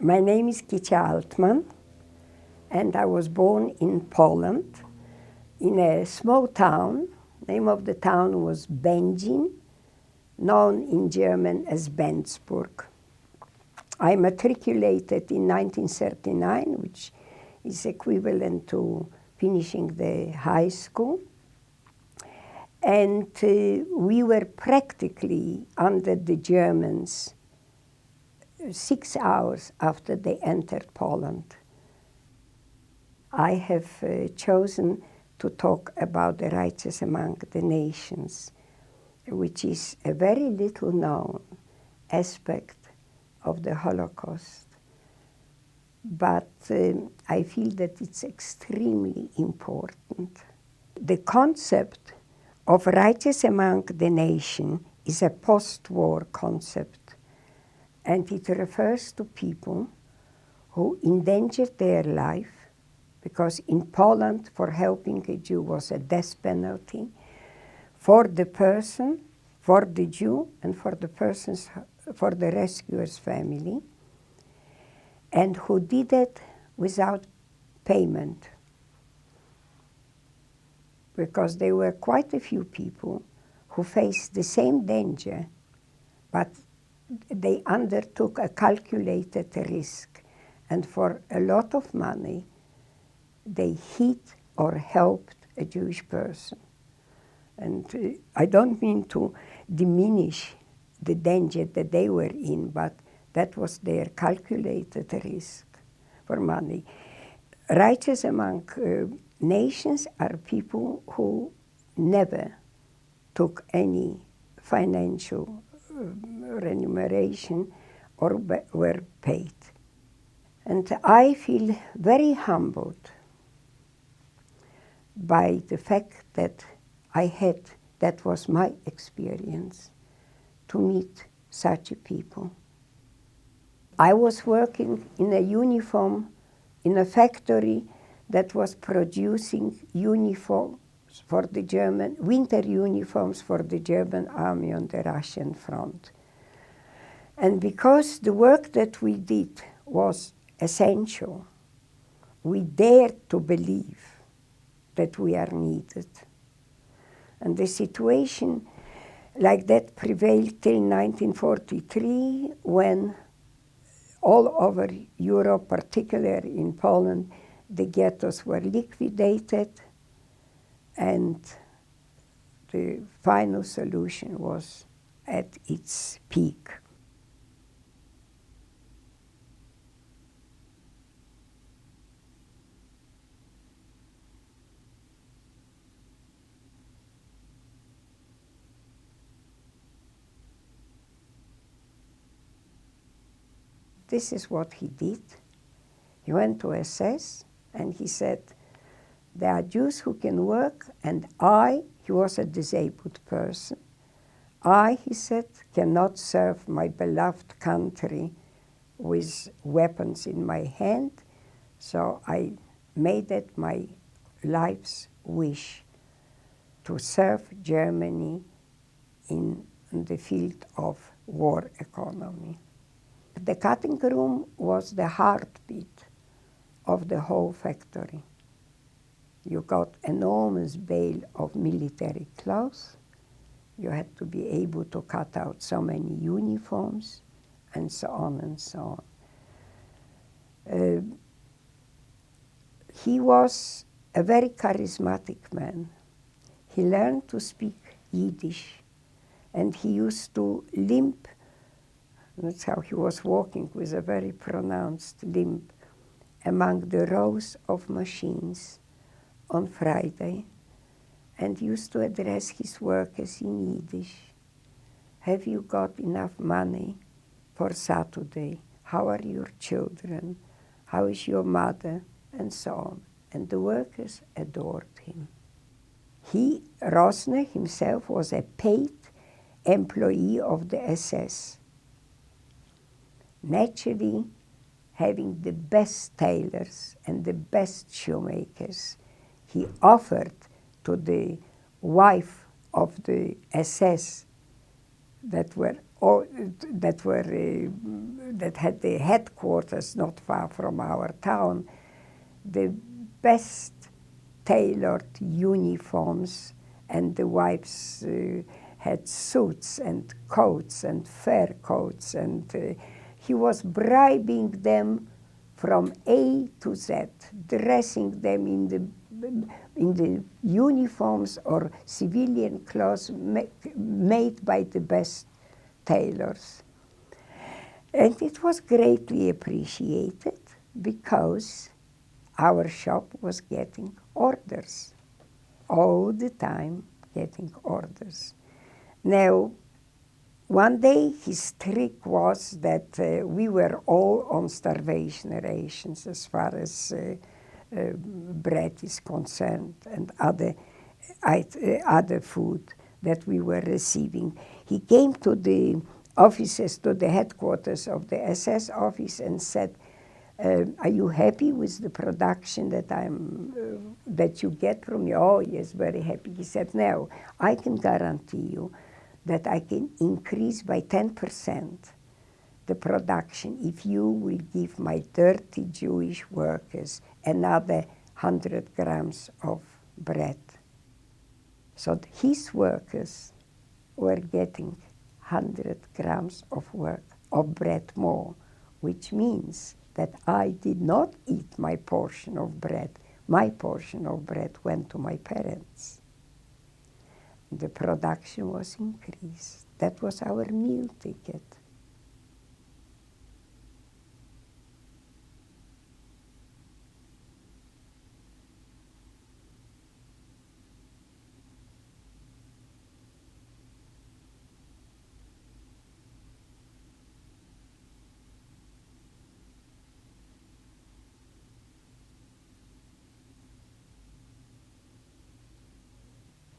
My name is Kitia Altman, and I was born in Poland, in a small town. The name of the town was Bedzin, known in German as Bensdorf. I matriculated in 1939, which is equivalent to finishing the high school. And we were practically under the Germans 6 hours after they entered Poland. I have chosen to talk about the rights among the nations, which is a very little known aspect of the Holocaust. But I feel that it's extremely important. The concept of rights among the nation is a post-war concept, and it refers to people who endangered their life, because in Poland, for helping a Jew was a death penalty, for the person, for the Jew, and for the rescuer's family, and who did it without payment. Because there were quite a few people who faced the same danger, but they undertook a calculated risk. And for a lot of money, they hit or helped a Jewish person. And I don't mean to diminish the danger that they were in, but that was their calculated risk for money. Righteous among nations are people who never took any financial remuneration or were paid. And I feel very humbled by the fact that that was my experience, to meet such a people. I was working in a uniform in a factory that was producing uniforms for the German, winter uniforms for the German army on the Russian front. And because the work that we did was essential, we dared to believe that we are needed. And the situation like that prevailed till 1943, when all over Europe, particularly in Poland, the ghettos were liquidated, and the final solution was at its peak. This is what he did. He went to SS and he said, there are Jews who can work, and he was a disabled person, he said, cannot serve my beloved country with weapons in my hand, so I made it my life's wish to serve Germany in the field of war economy. The cutting room was the heartbeat of the whole factory. You got enormous bale of military clothes. You had to be able to cut out so many uniforms, and so on and so on. He was a very charismatic man. He learned to speak Yiddish, and he used to limp. That's how he was walking, with a very pronounced limp, among the rows of machines on Friday, and used to address his workers in Yiddish. Have you got enough money for Saturday? How are your children? How is your mother? And so on. And the workers adored him. Rossner himself, was a paid employee of the SS. Naturally, having the best tailors and the best shoemakers, he offered to the wife of the SS that were or that had the headquarters not far from our town, the best tailored uniforms, and the wives had suits and coats and fur coats, and he was bribing them from A to Z, dressing them in the uniforms or civilian clothes made by the best tailors. And it was greatly appreciated because our shop was getting orders, all the time getting orders. Now, one day his trick was that we were all on starvation rations as far as bread is concerned and other food that we were receiving. He came to the offices, to the headquarters of the SS office and said, are you happy with the production that you get from me? Oh, yes, very happy. He said, no, I can guarantee you that I can increase by 10% the production if you will give my dirty Jewish workers another 100 grams of bread. So his workers were getting 100 grams of bread more, which means that I did not eat my portion of bread. My portion of bread went to my parents. The production was increased. That was our meal ticket.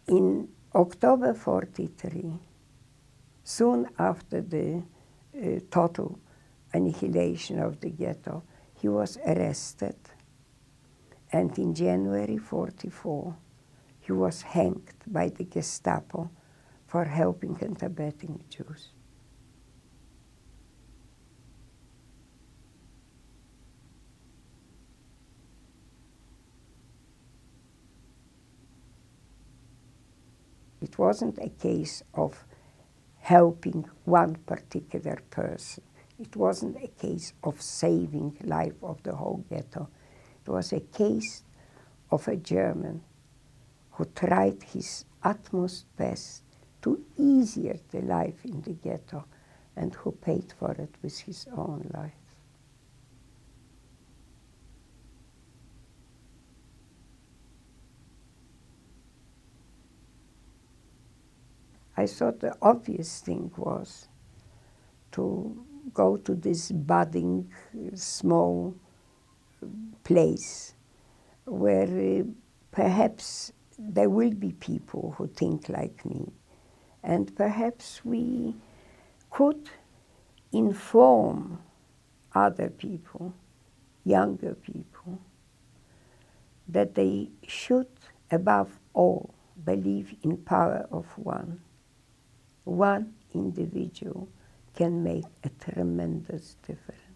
In October 43, soon after the total annihilation of the ghetto, he was arrested, and in January 44, he was hanged by the Gestapo for helping and abetting Jews. It wasn't a case of helping one particular person. It wasn't a case of saving life of the whole ghetto. It was a case of a German who tried his utmost best to easier the life in the ghetto and who paid for it with his own life. I thought the obvious thing was to go to this budding, small place where perhaps there will be people who think like me, and perhaps we could inform other people, younger people, that they should, above all, believe in power of one. One individual can make a tremendous difference.